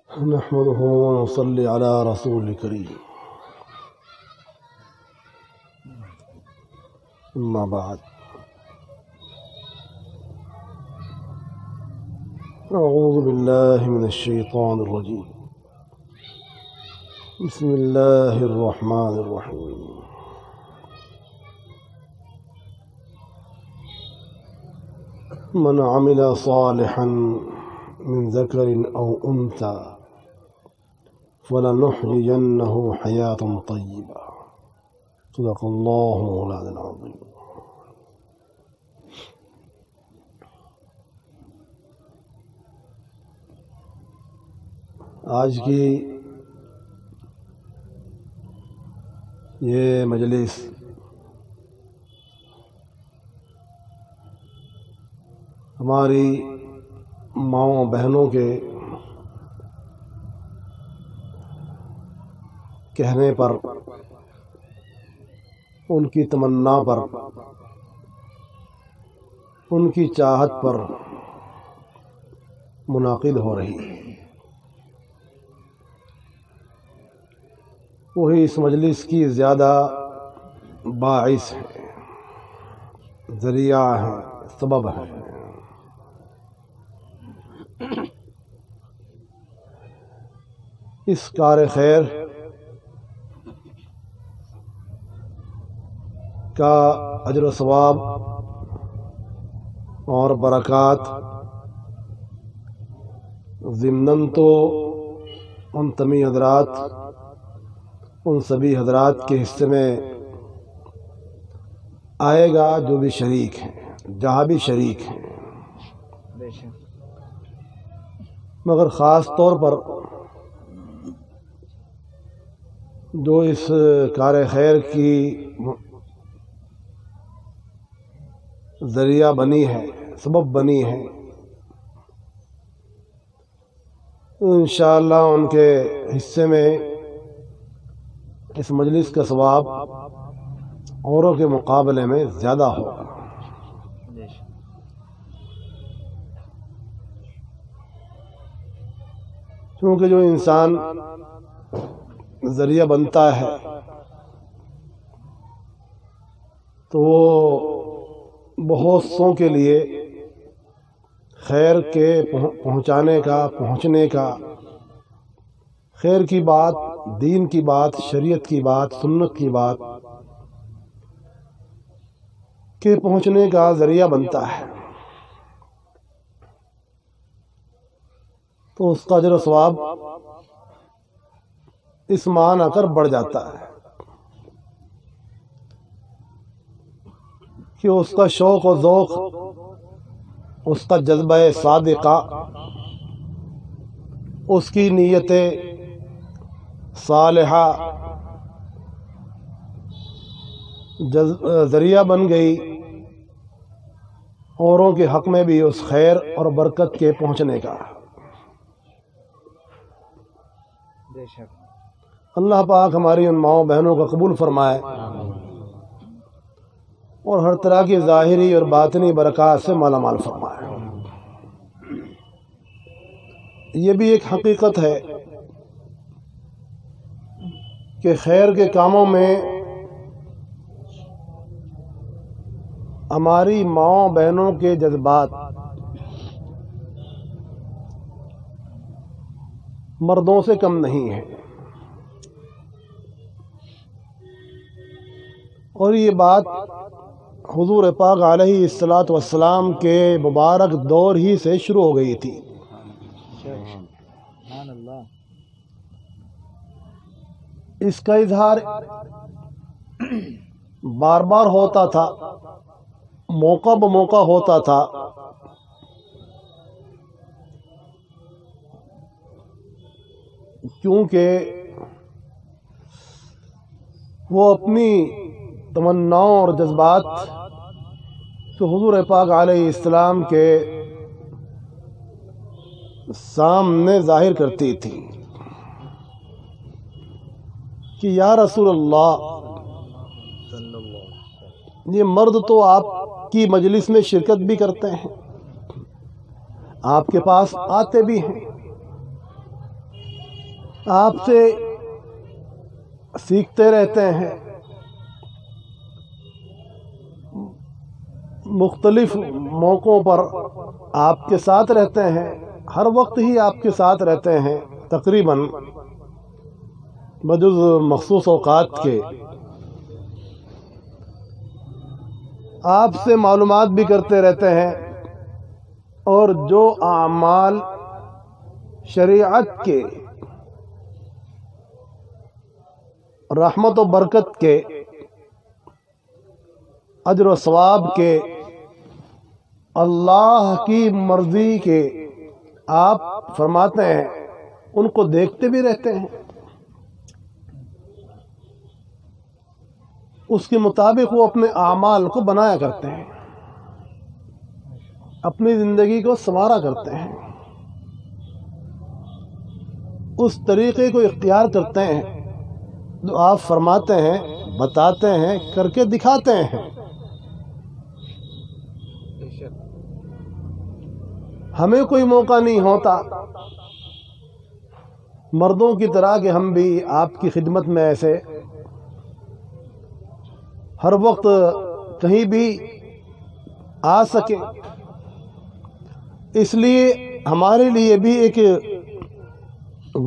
نحمده ونصلي على رسول الكريم أما بعد أعوذ بالله من الشيطان الرجيم بسم الله الرحمن الرحيم من عمل صالحا من ذكر أو أنثى فلنحيينه حياة طيبة صدق الله مولانا العظيم۔ آج کی یہ مجلس ہماری ماؤں بہنوں کے کہنے پر، ان کی تمنا پر، ان کی چاہت پر منعقد ہو رہی ہے۔ وہی اس مجلس کی زیادہ باعث ہے، ذریعہ ہے، سبب ہے۔ اس کار خیر کا اجر و ثواب اور برکات ضمناً تو ان تمام حضرات، ان سبھی حضرات کے حصے میں آئے گا جو بھی شریک ہیں، جہاں بھی شریک ہیں، مگر خاص طور پر جو اس کار خیر کی ذریعہ بنی ہے، سبب بنی ہے، انشاءاللہ ان کے حصے میں اس مجلس کا ثواب اوروں کے مقابلے میں زیادہ ہوگا۔ کیونکہ جو انسان ذریعہ بنتا ہے تو وہ بہت سوں کے لیے خیر کے پہنچانے کا، پہنچنے کا، خیر کی بات، دین کی بات، شریعت کی بات، سنت کی بات کے پہنچنے کا ذریعہ بنتا ہے، تو اس کا اجر و ثواب اس مان آ کر بڑھ جاتا ہے کہ اس کا شوق و ذوق، اس کا جذبہ صادقہ، اس کی نیت صالحہ ذریعہ بن گئی اوروں کے حق میں بھی اس خیر اور برکت کے پہنچنے کا۔ اللہ پاک ہماری ان ماؤں بہنوں کا قبول فرمائے اور ہر طرح کی ظاہری اور باطنی برکات سے مالا مال فرمائے۔ یہ بھی ایک حقیقت ہے کہ خیر کے کاموں میں ہماری ماؤں بہنوں کے جذبات مردوں سے کم نہیں ہیں، اور یہ بات حضور پاک علیہ الصلاۃ والسلام کے مبارک دور ہی سے شروع ہو گئی تھی۔ اس کا اظہار بار بار ہوتا تھا، موقع بموقع ہوتا تھا، کیونکہ وہ اپنی تمناؤں اور جذبات تو حضور پاک علیہ السلام کے سامنے ظاہر کرتی تھی کہ یا رسول اللہ، یہ مرد تو آپ کی مجلس میں شرکت بھی کرتے ہیں، آپ کے پاس آتے بھی ہیں، آپ سے سیکھتے رہتے ہیں، مختلف موقعوں پر آپ کے ساتھ رہتے ہیں، ہر وقت ہی آپ کے ساتھ رہتے ہیں تقریباً بجز مخصوص اوقات کے. آپ سے معلومات بھی کرتے رہتے ہیں، اور جو اعمال شریعت کے رحمت و برکت کے اجر و ثواب کے اللہ کی مرضی کے آپ فرماتے ہیں، ان کو دیکھتے بھی رہتے ہیں، اس کے مطابق وہ اپنے اعمال کو بنایا کرتے ہیں، اپنی زندگی کو سنوارا کرتے ہیں، اس طریقے کو اختیار کرتے ہیں جو آپ فرماتے ہیں، بتاتے ہیں، کر کے دکھاتے ہیں. ہمیں کوئی موقع نہیں ہوتا مردوں کی طرح کہ ہم بھی آپ کی خدمت میں ایسے ہر وقت کہیں بھی آ سکیں. اس لیے ہمارے لیے بھی ایک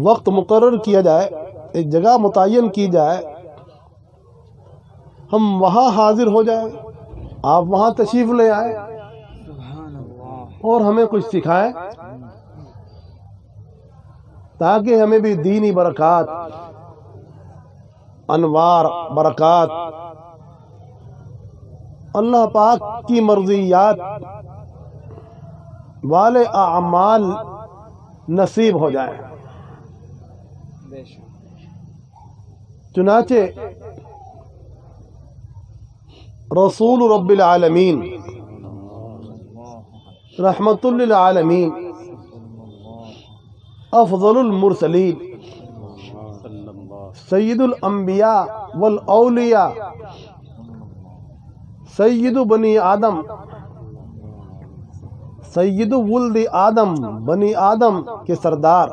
وقت مقرر کیا جائے، ایک جگہ متعین کی جائے، ہم وہاں حاضر ہو جائیں، آپ وہاں تشریف لے آئیں اور ہمیں کچھ سکھائیں، تاکہ ہمیں بھی دینی برکات، انوار، برکات، اللہ پاک کی مرضیات والے اعمال نصیب ہو جائیں. چنانچہ رسول رب العالمین رحمت للعالمین افضل المرسلین سید الانبیاء والاولیاء سید بنی آدم سید ولد آدم بنی آدم کے سردار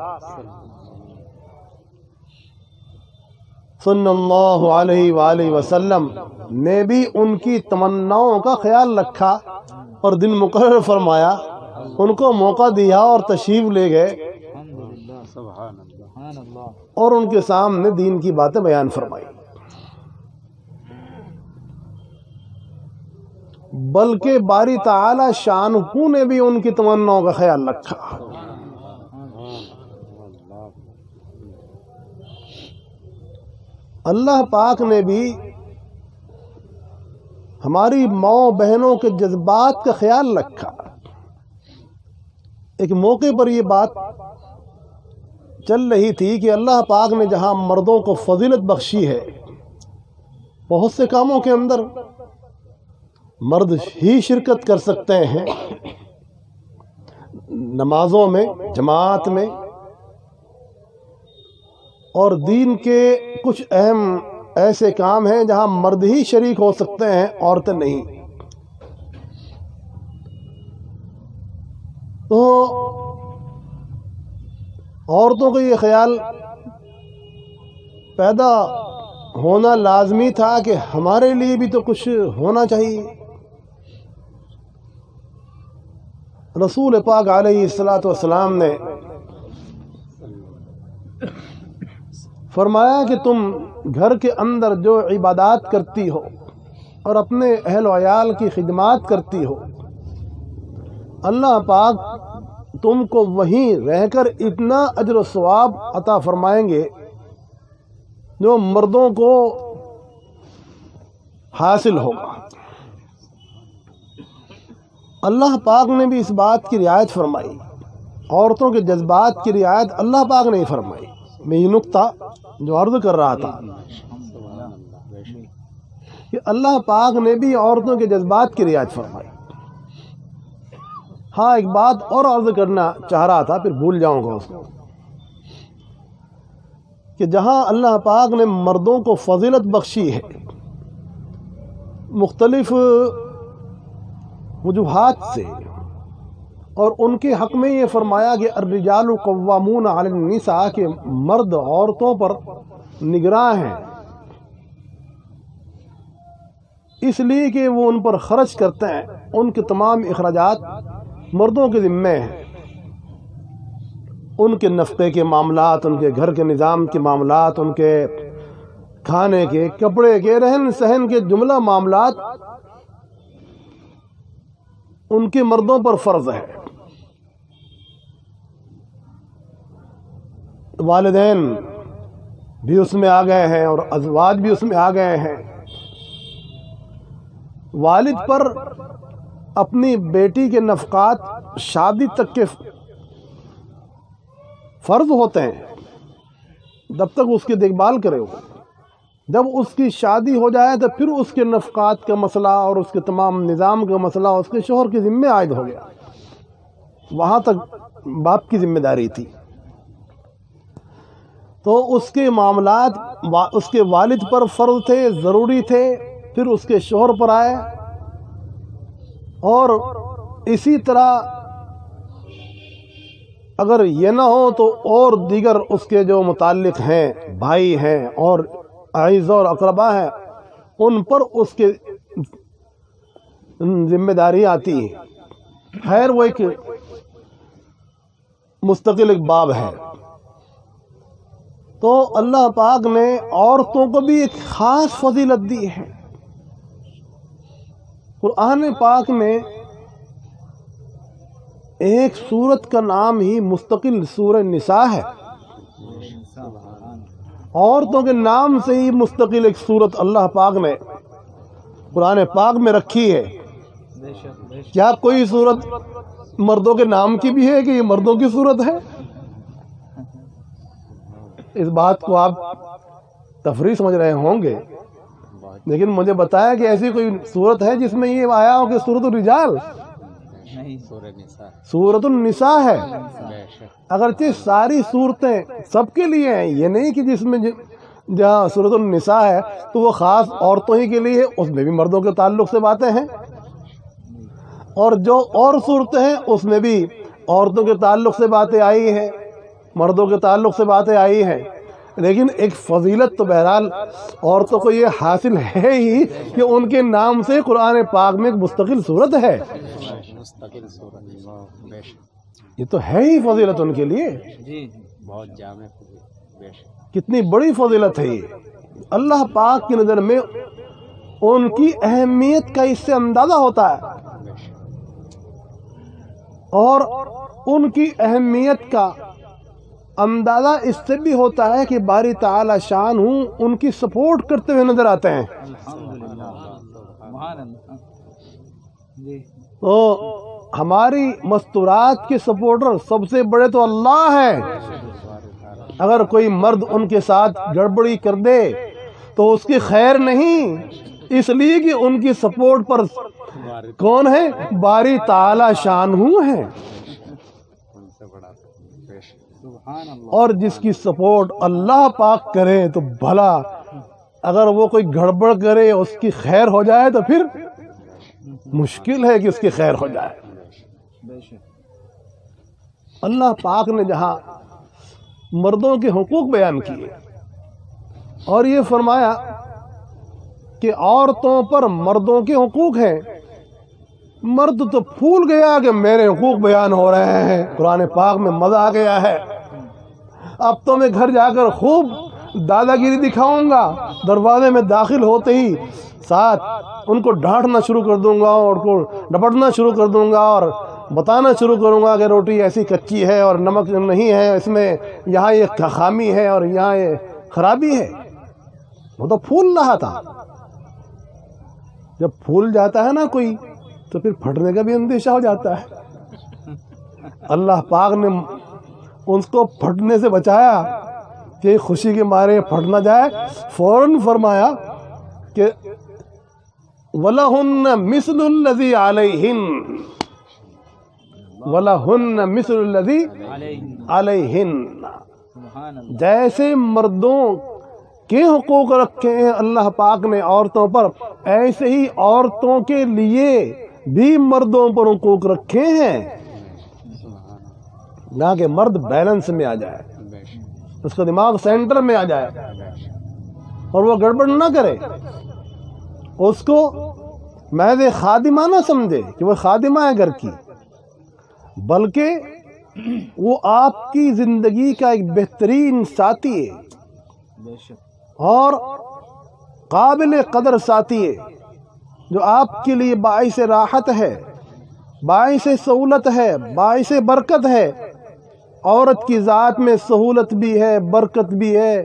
صلی اللہ علیہ وآلہ وسلم نے بھی ان کی تمناؤں کا خیال رکھا اور دن مقرر فرمایا، ان کو موقع دیا اور تشریف لے گئے اور ان کے سامنے دین کی باتیں بیان فرمائی. بلکہ باری تعالی شانہ نے بھی ان کی تمناؤں کا خیال رکھا. اللہ پاک نے بھی ہماری ماؤں بہنوں کے جذبات کا خیال رکھا. ایک موقع پر یہ بات چل رہی تھی کہ اللہ پاک نے جہاں مردوں کو فضیلت بخشی ہے، بہت سے کاموں کے اندر مرد ہی شرکت کر سکتے ہیں، نمازوں میں، جماعت میں، اور دین کے کچھ اہم ایسے کام ہیں جہاں مرد ہی شریک ہو سکتے ہیں، عورتیں نہیں. تو عورتوں کو یہ خیال پیدا ہونا لازمی تھا کہ ہمارے لیے بھی تو کچھ ہونا چاہیے. رسول پاک علیہ الصلوۃ والسلام نے فرمایا کہ تم گھر کے اندر جو عبادات کرتی ہو اور اپنے اہل و عیال کی خدمات کرتی ہو، اللہ پاک تم کو وہیں رہ کر اتنا اجر و ثواب عطا فرمائیں گے جو مردوں کو حاصل ہوگا. اللہ پاک نے بھی اس بات کی رعایت فرمائی، عورتوں کے جذبات کی رعایت اللہ پاک نے ہی فرمائی. میں یہ نقطہ جو عرض کر رہا تھا کہ اللہ پاک نے بھی عورتوں کے جذبات کی رعایت فرمائی. ہاں، ایک بات اور عرض کرنا چاہ رہا تھا، پھر بھول جاؤں گا اس کو، کہ جہاں اللہ پاک نے مردوں کو فضیلت بخشی ہے مختلف وجوہات سے، اور ان کے حق میں یہ فرمایا کہ الرجال قوامون علی النساء کہ مرد عورتوں پر نگراں ہیں، اس لیے کہ وہ ان پر خرچ کرتے ہیں، ان کے تمام اخراجات مردوں کے ذمے ہیں، ان کے نفقے کے معاملات، ان کے گھر کے نظام کے معاملات، ان کے کھانے کے، کپڑے کے، رہن سہن کے جملہ معاملات ان کے مردوں پر فرض ہے۔ والدین بھی اس میں آ گئے ہیں اور ازواج بھی اس میں آ گئے ہیں۔ والد پر اپنی بیٹی کے نفقات شادی تک کے فرض ہوتے ہیں، جب تک اس کی دیکھ بھال کرے ہو۔ جب اس کی شادی ہو جائے تو پھر اس کے نفقات کا مسئلہ اور اس کے تمام نظام کا مسئلہ اس کے شوہر کے ذمہ عائد ہو گیا، وہاں تک باپ کی ذمہ داری تھی۔ تو اس کے معاملات اس کے والد پر فرض تھے، ضروری تھے، پھر اس کے شوہر پر آئے، اور اسی طرح اگر یہ نہ ہو تو اور دیگر اس کے جو متعلق ہیں، بھائی ہیں اور اعزاء اور اقربا ہیں، ان پر اس کے ذمہ داری آتی ہے۔ خیر وہ ایک مستقل ایک باب ہے۔ تو اللہ پاک نے عورتوں کو بھی ایک خاص فضیلت دی ہے۔ قرآن پاک میں ایک سورت کا نام ہی مستقل سورہ نساء ہے، عورتوں کے نام سے ہی مستقل ایک سورت اللہ پاک نے قرآن پاک میں رکھی ہے۔ کیا کوئی سورت مردوں کے نام کی بھی ہے کہ یہ مردوں کی سورت ہے؟ اس بات کو آپ تفریح سمجھ رہے ہوں گے، لیکن مجھے بتایا کہ ایسی کوئی سورت ہے جس میں یہ آیا ہو کہ سورۃ الرجال؟ سورۃ النساء ہے۔ اگرچہ ساری صورتیں سب کے لیے ہیں، یہ نہیں کہ جس میں جہاں سورۃ النساء ہے تو وہ خاص عورتوں ہی کے لیے، اس میں بھی مردوں کے تعلق سے باتیں ہیں، اور جو اور صورتیں ہیں اس میں بھی عورتوں کے تعلق سے باتیں آئی ہیں، مردوں کے تعلق سے باتیں آئی ہیں، لیکن ایک فضیلت تو بہرحال عورتوں کو یہ حاصل ہے ہی کہ ان کے نام سے قرآن پاک میں ایک مستقل صورت ہے۔ یہ تو ہے ہی فضیلت ان کے لیے، بہت جامع، کتنی بڑی فضیلت ہے یہ۔ اللہ پاک کی نظر میں ان کی اہمیت کا اس سے اندازہ ہوتا ہے، اور ان کی اہمیت کا اندازہ اس سے بھی ہوتا ہے کہ باری تعالی شان ہوں ان کی سپورٹ کرتے ہوئے نظر آتے ہیں۔ تو ہماری مستورات کے سپورٹر سب سے بڑے تو اللہ ہیں۔ اگر کوئی مرد ان کے ساتھ گڑبڑی کر دے تو اس کی خیر نہیں، اس لیے کہ ان کی سپورٹ پر کون ہے؟ باری تعالی شان ہوں ہیں، اور جس کی سپورٹ اللہ پاک کرے تو بھلا اگر وہ کوئی گڑبڑ کرے اس کی خیر ہو جائے تو پھر مشکل ہے کہ اس کی خیر ہو جائے۔ اللہ پاک نے جہاں مردوں کے حقوق بیان کیے اور یہ فرمایا کہ عورتوں پر مردوں کے حقوق ہیں، مرد تو پھول گیا کہ میرے حقوق بیان ہو رہے ہیں، قرآن پاک میں مزہ آ گیا ہے، اب تو میں گھر جا کر خوب دادا گیری دکھاؤں گا، دروازے میں داخل ہوتے ہی ساتھ ان کو ڈانٹنا شروع کر دوں گا اور کو ڈپٹنا شروع کر دوں گا اور بتانا شروع کروں گا کہ روٹی ایسی کچی ہے اور نمک نہیں ہے اس میں، یہاں یہ خامی ہے اور یہاں یہ خرابی ہے۔ وہ تو پھول رہا تھا، جب پھول جاتا ہے نا کوئی تو پھر پھٹنے کا بھی اندیشہ ہو جاتا ہے۔ اللہ پاک نے اس کو پھٹنے سے بچایا کہ خوشی کے مارے پھٹ نہ جائے، فوراً فرمایا کہ وَلَهُنَّ مِثْلُ الَّذِي عَلَيْهِنَّ وَلَهُنَّ مِثْلُ الَّذِي عَلَيْهِنَّ، جیسے مردوں کے حقوق رکھے ہیں اللہ پاک نے عورتوں پر، ایسے ہی عورتوں کے لیے بھی مردوں پر حقوق رکھے ہیں۔ نہ کہ مرد بیلنس میں آ جائے، اس کا دماغ سینٹر میں آ جائے اور وہ گڑبڑ نہ کرے، اس کو محض خادمہ نہ سمجھے کہ وہ خادمہ ہے گھر کی، بلکہ وہ آپ کی زندگی کا ایک بہترین ساتھی ہے اور قابل قدر ساتھی ہے، جو آپ کے لیے باعث راحت ہے، باعث سہولت ہے، باعث برکت ہے۔ عورت کی ذات میں سہولت بھی ہے، برکت بھی ہے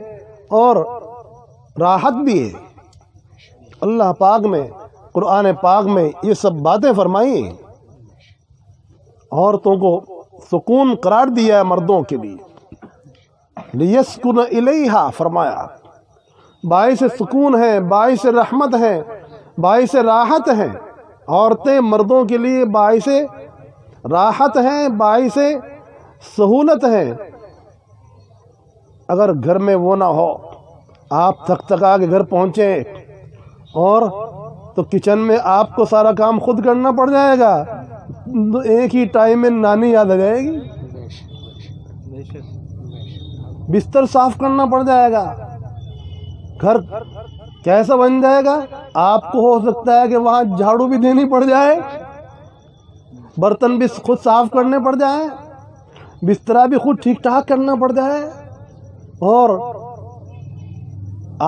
اور راحت بھی ہے۔ اللہ پاک میں، قرآن پاک میں یہ سب باتیں فرمائی ہیں۔ عورتوں کو سکون قرار دیا ہے مردوں کے لیے، لیسکن الیہا فرمایا، باعث سکون ہے، باعث رحمت ہے، باعث راحت ہے۔ عورتیں مردوں کے لیے باعث راحت ہیں، باعث سہولت ہیں۔ اگر گھر میں وہ نہ ہو، آپ تھک تھکا کے گھر پہنچے اور تو کچن میں آپ کو سارا کام خود کرنا پڑ جائے گا، تو ایک ہی ٹائم میں نانی یاد آ جائے گی، بستر صاف کرنا پڑ جائے گا، گھر کیسا بن جائے گا؟ آپ کو ہو سکتا ہے کہ وہاں جھاڑو بھی دینی پڑ جائے، برتن بھی خود صاف کرنے پڑ جائیں، بسترا بھی خود ٹھیک ٹھاک کرنا پڑ جائے، اور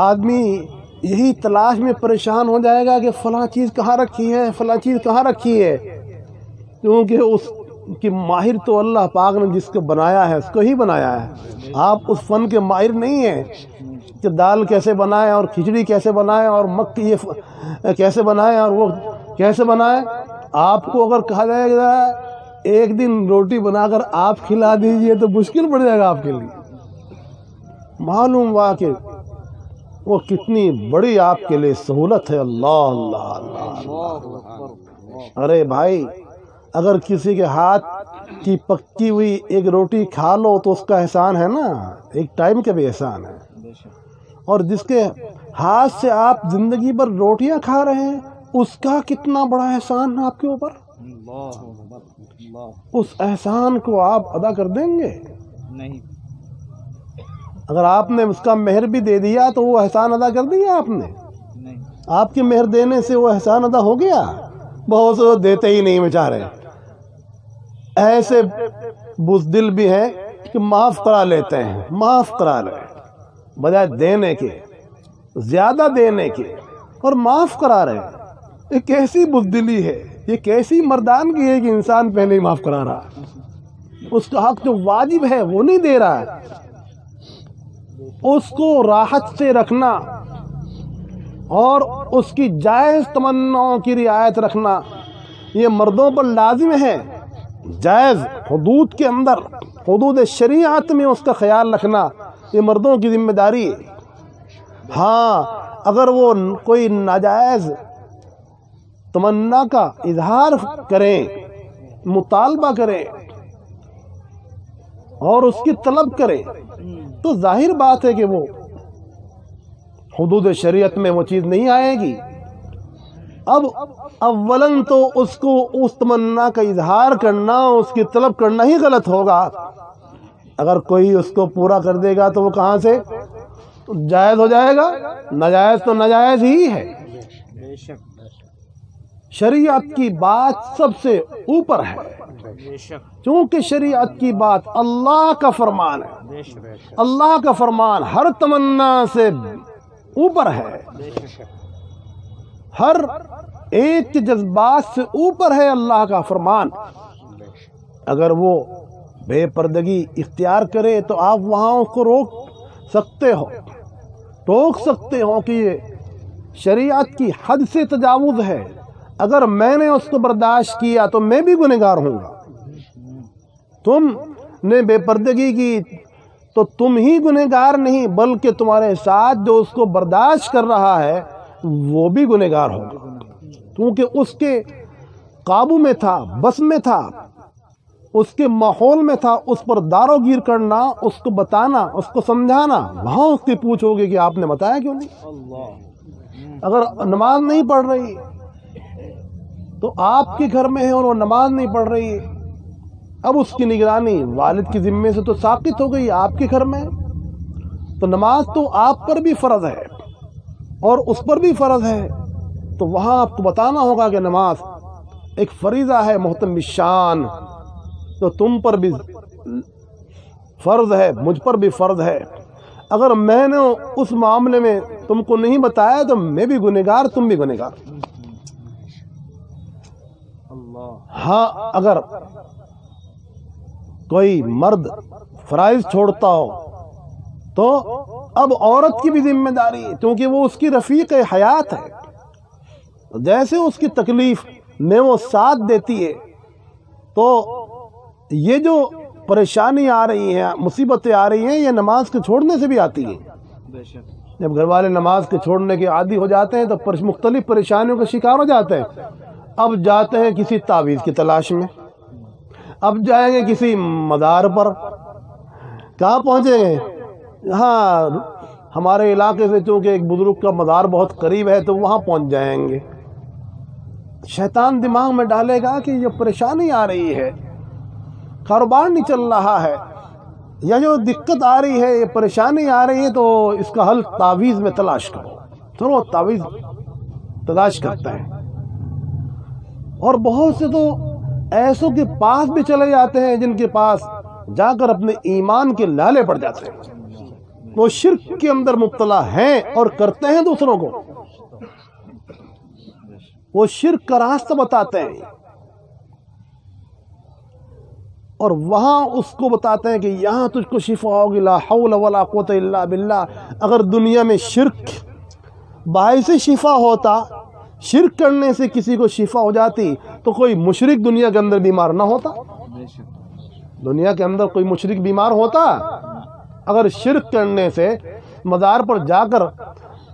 آدمی یہی تلاش میں پریشان ہو جائے گا کہ فلاں چیز کہاں رکھی ہے، فلاں چیز کہاں رکھی ہے، کیونکہ اس کی ماہر تو اللہ پاک نے جس کو بنایا ہے اس کو ہی بنایا ہے۔ آپ اس فن کے ماہر نہیں ہیں کہ دال کیسے بنائیں اور کھچڑی کیسے بنائیں اور مکھ یہ کیسے بنائیں اور وہ کیسے بنائیں۔ آپ کو اگر کہا جائے گا ایک دن روٹی بنا کر آپ کھلا دیجئے تو مشکل پڑ جائے گا آپ کے لیے۔ معلوم ہوا کہ وہ کتنی بڑی آپ کے لیے سہولت ہے۔ اللہ اللہ اللہ۔ ارے بھائی، اگر کسی کے ہاتھ کی پکی ہوئی ایک روٹی کھا لو تو اس کا احسان ہے نا، ایک ٹائم کا بھی احسان ہے، اور جس کے ہاتھ سے آپ زندگی بھر روٹیاں کھا رہے ہیں اس کا کتنا بڑا احسان ہے آپ کے اوپر۔ اس احسان کو آپ ادا کر دیں گے نہیں؟ اگر آپ نے اس کا مہر بھی دے دیا تو وہ احسان ادا کر دیا آپ نے؟ آپ کے مہر دینے سے وہ احسان ادا ہو گیا؟ بہت سے دیتے ہی نہیں بیچارے، ایسے بزدل بھی ہیں کہ معاف کرا لیتے ہیں، معاف کرا لیں بجائے دینے کے، زیادہ دینے کے، اور معاف کرا رہے ہیں۔ یہ کیسی بزدلی ہے، یہ کیسی مردانگی ہے کہ انسان پہلے ہی معاف کرا رہا ہے، اس کا حق جو واجب ہے وہ نہیں دے رہا ہے۔ اس کو راحت سے رکھنا اور اس کی جائز تمناؤں کی رعایت رکھنا یہ مردوں پر لازم ہے۔ جائز حدود کے اندر، حدود شریعت میں اس کا خیال رکھنا یہ مردوں کی ذمہ داری ہے۔ ہاں، اگر وہ کوئی ناجائز تمنا کا اظہار کریں، مطالبہ کریں اور اس کی طلب کریں تو ظاہر بات ہے کہ وہ حدود شریعت میں وہ چیز نہیں آئے گی۔ اب اولاً تو اس کو اس تمنا کا اظہار کرنا، اس کی طلب کرنا ہی غلط ہوگا۔ اگر کوئی اس کو پورا کر دے گا تو وہ کہاں سے جائز ہو جائے گا؟ ناجائز تو ناجائز ہی ہے۔ شریعت کی بات سب سے اوپر ہے، چونکہ شریعت کی بات اللہ کا فرمان ہے، اللہ کا فرمان ہر تمنا سے اوپر ہے، ہر ایک کے جذبات سے اوپر ہے اللہ کا فرمان۔ اگر وہ بے پردگی اختیار کرے تو آپ وہاں اس کو روک سکتے ہو، ٹوک سکتے ہو کہ یہ شریعت کی حد سے تجاوز ہے، اگر میں نے اس کو برداشت کیا تو میں بھی گنہگار ہوں گا۔ تم نے بے پردگی کی تو تم ہی گنہگار نہیں بلکہ تمہارے ساتھ جو اس کو برداشت کر رہا ہے وہ بھی گنہگار ہوگا، کیونکہ اس کے قابو میں تھا، بس میں تھا، اس کے ماحول میں تھا۔ اس پر دارو گیر کرنا، اس کو بتانا، اس کو سمجھانا، وہاں اس کی پوچھ ہوگی کہ آپ نے بتایا کیوں نہیں۔ اگر نماز نہیں پڑھ رہی تو آپ کے گھر میں ہے اور وہ نماز نہیں پڑھ رہی، اب اس کی نگرانی والد کے ذمے سے تو ساقط ہو گئی آپ کے گھر میں، تو نماز تو آپ پر بھی فرض ہے اور اس پر بھی فرض ہے، تو وہاں آپ کو بتانا ہوگا کہ نماز ایک فریضہ ہے محترم الشان، تو تم پر بھی فرض ہے، مجھ پر بھی فرض ہے۔ اگر میں نے اس معاملے میں تم کو نہیں بتایا تو میں بھی گنہگار، تم بھی گنہگار۔ ہاں اگر کوئی مرد فرائض چھوڑتا ہو تو اب عورت کی بھی ذمہ داری ہے، کیونکہ وہ اس کی رفیق حیات ہے، جیسے اس کی تکلیف میں وہ ساتھ دیتی ہے، تو یہ جو پریشانی آ رہی ہیں، مصیبتیں آ رہی ہیں، یہ نماز کے چھوڑنے سے بھی آتی ہیں۔ جب گھر والے نماز کے چھوڑنے کے عادی ہو جاتے ہیں تو مختلف پریشانیوں کا شکار ہو جاتے ہیں۔ اب جاتے ہیں کسی تعویذ کی تلاش میں، اب جائیں گے کسی مزار پر، کہاں پہنچیں گے؟ ہاں ہمارے علاقے سے چونکہ ایک بزرگ کا مزار بہت قریب ہے تو وہاں پہنچ جائیں گے۔ شیطان دماغ میں ڈالے گا کہ یہ پریشانی آ رہی ہے، کاروبار نہیں چل رہا ہے، یا جو دقت آ رہی ہے، یہ پریشانی آ رہی ہے، تو اس کا حل تعویذ میں تلاش کرو۔ چلو تعویذ تلاش کرتے ہیں، اور بہت سے تو ایسوں کے پاس بھی چلے جاتے ہیں جن کے پاس جا کر اپنے ایمان کے لالے پڑ جاتے ہیں، وہ شرک کے اندر مبتلا ہیں اور کرتے ہیں دوسروں کو، وہ شرک کا راستہ بتاتے ہیں، اور وہاں اس کو بتاتے ہیں کہ یہاں تجھ کو شفا ہوگی، لا حول ولا قوت الا باللہ۔ اگر دنیا میں شرک باعث شفا ہوتا، شرک کرنے سے کسی کو شفا ہو جاتی، تو کوئی مشرک دنیا کے اندر بیمار نہ ہوتا؟ دنیا کے اندر کوئی مشرک بیمار ہوتا؟ اگر شرک کرنے سے، مزار پر جا کر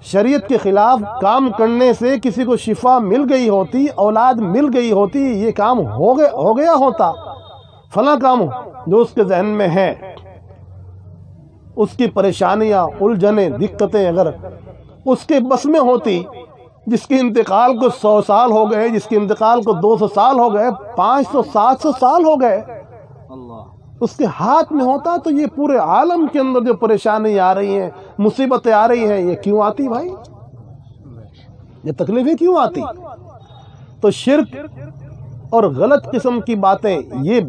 شریعت کے خلاف کام کرنے سے کسی کو شفا مل گئی ہوتی، اولاد مل گئی ہوتی، یہ کام ہو گیا ہوتا، فلاں کام جو اس کے ذہن میں ہے، اس کی پریشانیاں، الجھنیں، دقتیں اگر اس کے بس میں ہوتی، جس کے انتقال کو 100 سال ہو گئے، جس کے انتقال کو 200 سال ہو گئے، 500 700 سال ہو گئے، اس کے ہاتھ میں ہوتا، تو یہ پورے عالم کے اندر جو پریشانی آ رہی ہیں، مصیبتیں آ رہی ہیں، یہ کیوں آتی بھائی؟ یہ تکلیفیں کیوں آتی؟ تو شرک اور غلط قسم کی باتیں یہ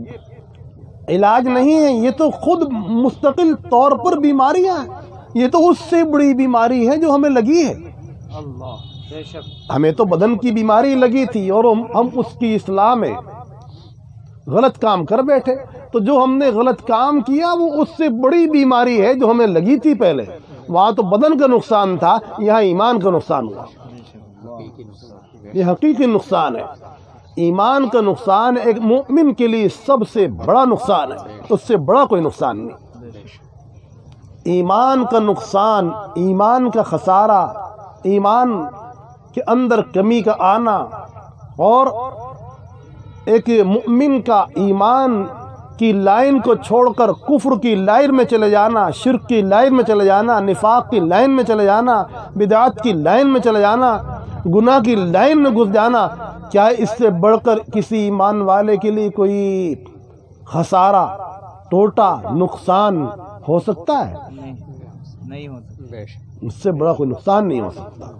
علاج نہیں ہے، یہ تو خود مستقل طور پر بیماریاں ہیں، یہ تو اس سے بڑی بیماری ہے جو ہمیں لگی ہے۔ ہمیں تو بدن کی بیماری لگی تھی اور ہم اس کی اصلاح میں غلط کام کر بیٹھے، تو جو ہم نے غلط کام کیا وہ اس سے بڑی بیماری ہے جو ہمیں لگی تھی پہلے۔ وہاں تو بدن کا نقصان تھا، یہاں ایمان کا نقصان ہوا، یہ حقیقی نقصان ہے۔ ایمان کا نقصان ایک مومن کے لیے سب سے بڑا نقصان ہے، اس سے بڑا کوئی نقصان نہیں۔ ایمان کا نقصان، ایمان کا خسارہ، ایمان کے اندر کمی کا آنا، اور ایک مومن کا ایمان کی لائن کو چھوڑ کر کفر کی لائن میں چلے جانا، شرک کی لائن میں چلے جانا، نفاق کی لائن میں چلے جانا، بدعات کی لائن میں چلے جانا، گناہ کی لائن میں گھس جانا، کیا اس سے بڑھ کر کسی ایمان والے کے لیے کوئی خسارہ، ٹوٹا، نقصان ہو سکتا ہے؟ نہیں ہو سکتا، اس سے بڑا کوئی نقصان نہیں ہو سکتا۔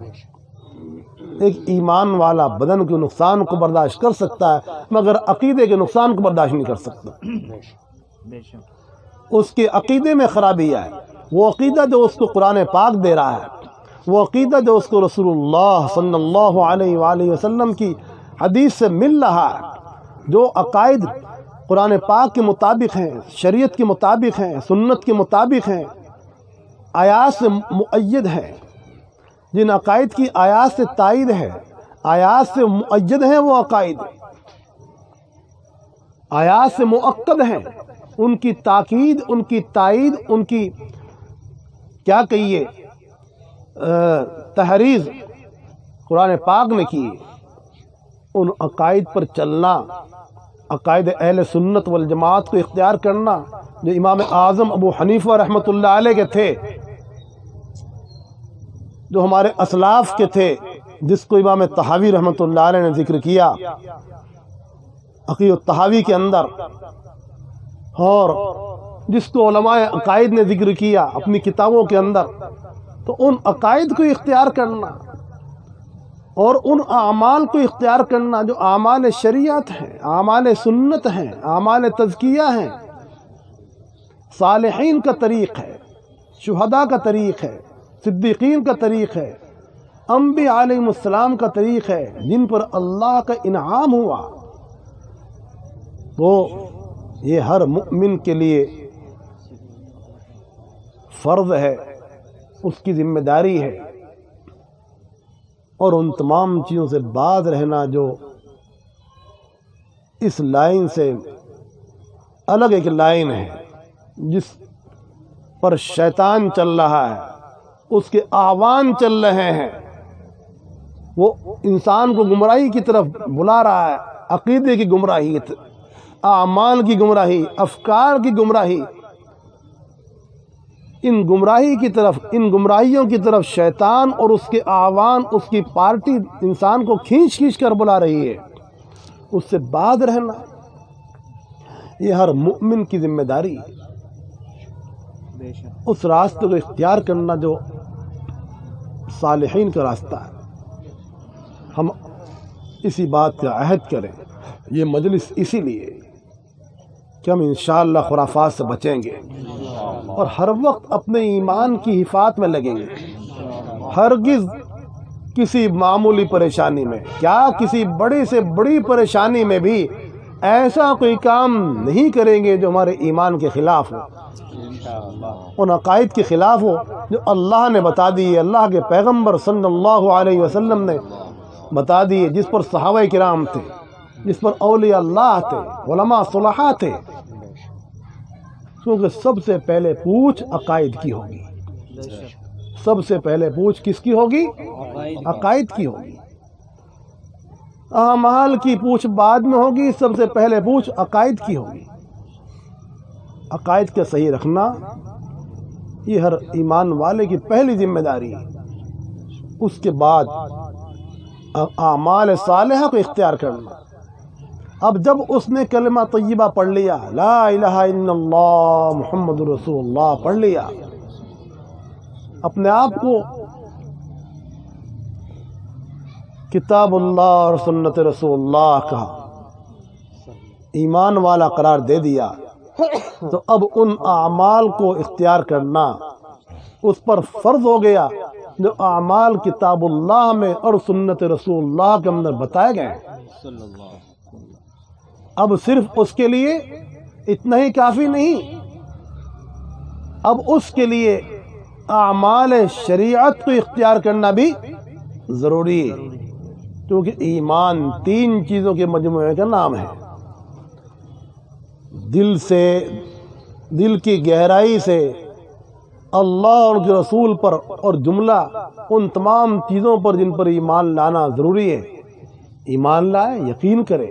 ایک ایمان والا بدن کے نقصان کو برداشت کر سکتا ہے، مگر عقیدے کے نقصان کو برداشت نہیں کر سکتا۔ اس کے عقیدے میں خرابی آئے، وہ عقیدہ جو اس کو قرآن پاک دے رہا ہے، وہ عقیدہ جو اس کو رسول اللہ صلی اللہ علیہ وآلہ وسلم کی حدیث سے مل رہا ہے، جو عقائد قرآن پاک کے مطابق ہیں، شریعت کے مطابق ہیں، سنت کے مطابق ہیں، آیات سے مؤید ہیں، جن عقائد کی آیات سے تائید ہے، آیات سے مؤید ہیں، وہ عقائد آیات سے مؤکد ہیں، ان کی تاکید، ان کی تائید، ان کی کیا کہیے تحریض قرآن پاک نے کی۔ ان عقائد پر چلنا، عقائد اہل سنت والجماعت کو اختیار کرنا، جو امام اعظم ابو حنیفہ رحمۃ اللہ علیہ کے تھے، جو ہمارے اسلاف کے تھے، جس کو امام طحاوی رحمۃ اللہ علیہ نے ذکر کیا عقیدۃ الطحاوی کے اندر، اور جس کو علماء عقائد نے ذکر کیا اپنی کتابوں کے اندر، تو ان عقائد کو اختیار کرنا اور ان اعمال کو اختیار کرنا جو اعمال شریعت ہیں، اعمال سنت ہیں، اعمال تزکیہ ہیں، صالحین کا طریق ہے، شہداء کا طریق ہے، صدیقین کا طریق ہے، انبیاء علیہ السلام کا طریق ہے، جن پر اللہ کا انعام ہوا، تو یہ ہر مومن کے لیے فرض ہے، اس کی ذمہ داری ہے، اور ان تمام چیزوں سے باز رہنا جو اس لائن سے الگ ایک لائن ہے جس پر شیطان چل رہا ہے، اس کے اعوان چل رہے ہیں، وہ انسان کو گمراہی کی طرف بلا رہا ہے، عقیدے کی گمراہی، اعمال کی گمراہی، افکار کی گمراہی، ان گمراہیوں کی طرف شیطان اور اس کے اعوان، اس کی پارٹی انسان کو کھینچ کر بلا رہی ہے۔ اس سے باز رہنا یہ ہر مومن کی ذمہ داری ہے، اس راستے کو اختیار کرنا جو صالحین کا راستہ ہے۔ ہم اسی بات کا عہد کریں، یہ مجلس اسی لیے کہ ہم انشاءاللہ خرافات سے بچیں گے اور ہر وقت اپنے ایمان کی حفاظت میں لگیں گے، ہرگز کسی معمولی پریشانی میں، کیا کسی بڑی سے بڑی پریشانی میں بھی ایسا کوئی کام نہیں کریں گے جو ہمارے ایمان کے خلاف ہو، ان عقائد کے خلاف ہو جو اللہ نے بتا دی، اللہ کے پیغمبر صلی اللہ علیہ وسلم نے بتا دی، جس پر صحابہ کرام تھے، جس پر اولیاء اللہ تھے، علماء صلحاء تھے، کیونکہ سب سے پہلے پوچھ عقائد کی ہوگی، سب سے پہلے پوچھ کس کی ہوگی؟ عقائد کی ہوگی۔ اعمال کی پوچھ بعد میں ہوگی، سب سے پہلے پوچھ عقائد کی ہوگی۔ عقائد کا صحیح رکھنا یہ ہر ایمان والے کی پہلی ذمہ داری ہے، اس کے بعد اعمال صالحہ کو اختیار کرنا۔ اب جب اس نے کلمہ طیبہ پڑھ لیا، لا الہ الا اللہ محمد رسول اللہ پڑھ لیا، اپنے آپ کو کتاب اللہ اور سنت رسول اللہ کا ایمان والا قرار دے دیا، تو اب ان اعمال کو اختیار کرنا اس پر فرض ہو گیا جو اعمال کتاب اللہ میں اور سنت رسول اللہ کے اندر بتائے گئے ہیں۔ اب صرف اس کے لیے اتنا ہی کافی نہیں، اب اس کے لیے اعمال شریعت کو اختیار کرنا بھی ضروری ہے، کیونکہ ایمان 3 چیزوں کے مجموعے کا نام ہے۔ دل سے، دل کی گہرائی سے اللہ اور کے رسول پر اور جملہ ان تمام چیزوں پر جن پر ایمان لانا ضروری ہے، ایمان لائے، یقین کرے،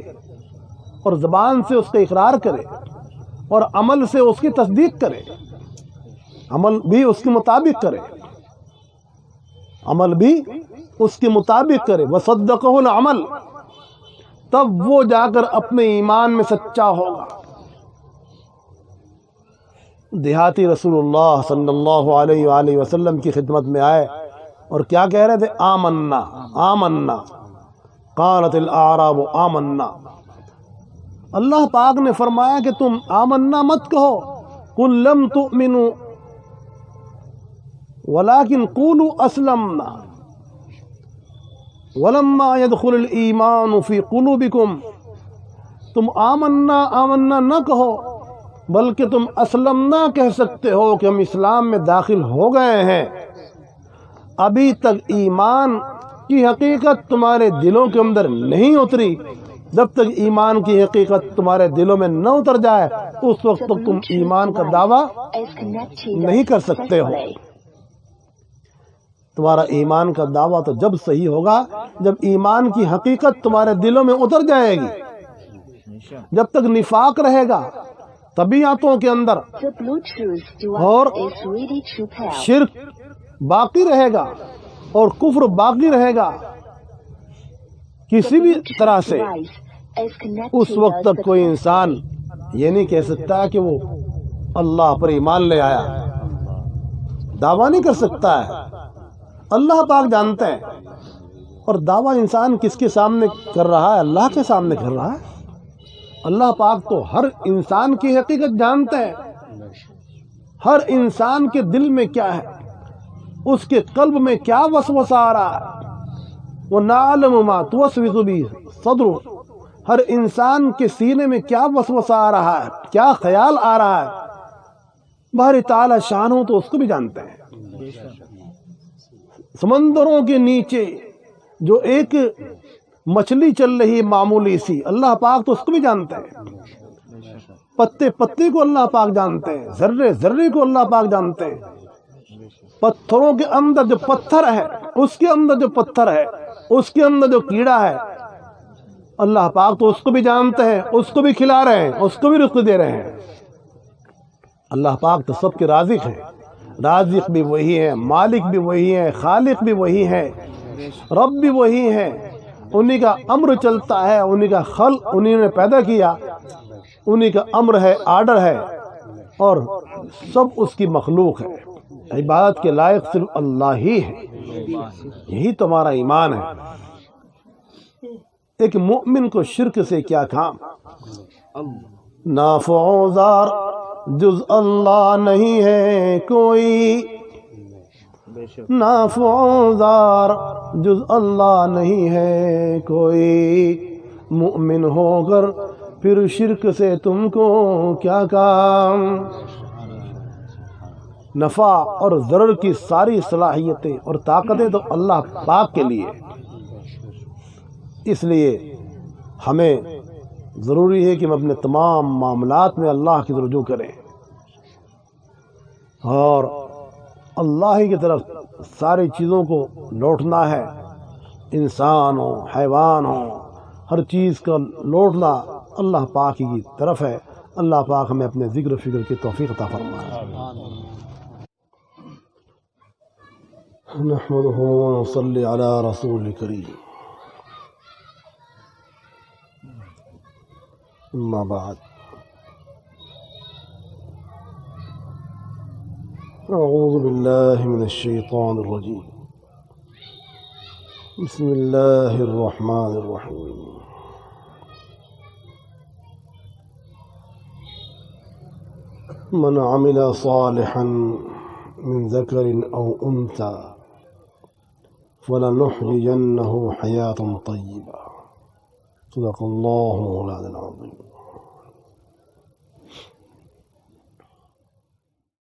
اور زبان سے اس کا اقرار کرے، اور عمل سے اس کی تصدیق کرے، عمل بھی اس کے مطابق کرے، عمل بھی اس کے مطابق کرے، وصدقہ العمل، تب وہ جا کر اپنے ایمان میں سچا ہوگا۔ دیہاتی رسول اللہ صلی اللہ علیہ وآلہ وسلم کی خدمت میں آئے اور کیا کہہ رہے تھے؟ آمنا آمنا، قالت الاعراب آمنا۔ اللہ پاک نے فرمایا کہ تم آمنا مت کہو، قل لم تؤمنوا ولكن قولوا اسلمنا ولما يدخل الایمان فی قلوبکم۔ تم آمنا آمنا نہ کہو، بلکہ تم اسلمنا کہہ سکتے ہو کہ ہم اسلام میں داخل ہو گئے ہیں۔ ابھی تک ایمان کی حقیقت تمہارے دلوں کے اندر نہیں اتری، جب تک ایمان کی حقیقت تمہارے دلوں میں نہ اتر جائے اس وقت تک تم ایمان کا دعویٰ نہیں کر سکتے ہو۔ تمہارا ایمان کا دعویٰ تو جب صحیح ہوگا جب ایمان کی حقیقت تمہارے دلوں میں اتر جائے گی۔ جب تک نفاق رہے گا طبیعتوں کے اندر اور شرک باقی رہے گا اور کفر باقی رہے گا کسی بھی طرح سے، اس وقت تک کوئی انسان یہ نہیں کہہ سکتا کہ وہ اللہ پر ایمان لے آیا، دعویٰ نہیں کر سکتا ہے، اللہ پاک جانتے ہیں۔ اور دعویٰ انسان کس کے سامنے کر رہا ہے؟ اللہ کے سامنے کر رہا ہے۔ اللہ پاک تو ہر انسان کی حقیقت جانتے ہیں، ہر انسان کے دل میں کیا ہے، اس کے قلب میں کیا وسوسہ آ رہا ہے۔ وَنَعْلَمُ مَا تُوَسْوِسُ بِهِ صَدْرُهُ، ہر انسان کے سینے میں کیا وسوسہ آ رہا ہے، کیا خیال آ رہا ہے، باری تعالی شان ہو تو اس کو بھی جانتے ہیں۔ سمندروں کے نیچے جو ایک مچھلی چل رہی معمولی سی، اللہ پاک تو اس کو بھی جانتے ہیں۔ پتے پتے کو اللہ پاک جانتے ہیں، ذرے ذرے کو اللہ پاک جانتے ہیں۔ پتھروں کے اندر جو پتھر ہے، اس کے اندر جو پتھر ہے، اس کے اندر جو کیڑا ہے، اللہ پاک تو اس کو بھی جانتے ہیں، اس کو بھی کھلا رہے ہیں، اس کو بھی رزق دے رہے ہیں۔ اللہ پاک تو سب کے رازق ہیں، رازق بھی وہی ہے، مالک بھی وہی ہے، خالق بھی وہی ہے، رب بھی وہی ہے۔ انہی کا امر چلتا ہے، انہی کا خلق انہی نے پیدا کیا، انہی کا امر ہے، آرڈر ہے، اور سب اس کی مخلوق ہے۔ عبادت کے لائق صرف اللہ ہی ہے، یہی تمہارا ایمان ہے۔ ایک مومن کو شرک سے کیا کام؟ نافع و ضار جز اللہ نہیں ہے کوئی، نافع و ضار جز اللہ نہیں ہے کوئی، مومن ہو کر پھر شرک سے تم کو کیا کام؟ نفع اور ضرر کی ساری صلاحیتیں اور طاقتیں تو اللہ پاک کے لیے، اس لیے ہمیں ضروری ہے کہ ہم اپنے تمام معاملات میں اللہ کی رجوع کریں اور اللہ ہی کی طرف ساری چیزوں کو لوٹنا ہے۔ انسان ہو، حیوان ہو، ہر چیز کا لوٹنا اللہ پاک کی طرف ہے۔ اللہ پاک ہمیں اپنے ذکر و فکر کی توفیق عطا فرمائے۔ نحمده ونصلي على رسول الكريم، أما بعد، أعوذ بالله من الشيطان الرجيم، بسم الله الرحمن الرحيم۔ من عمل صالحا من ذكر أو أنثى فلنحيينه حياة طيبة، صدق الله مولانا العظيم۔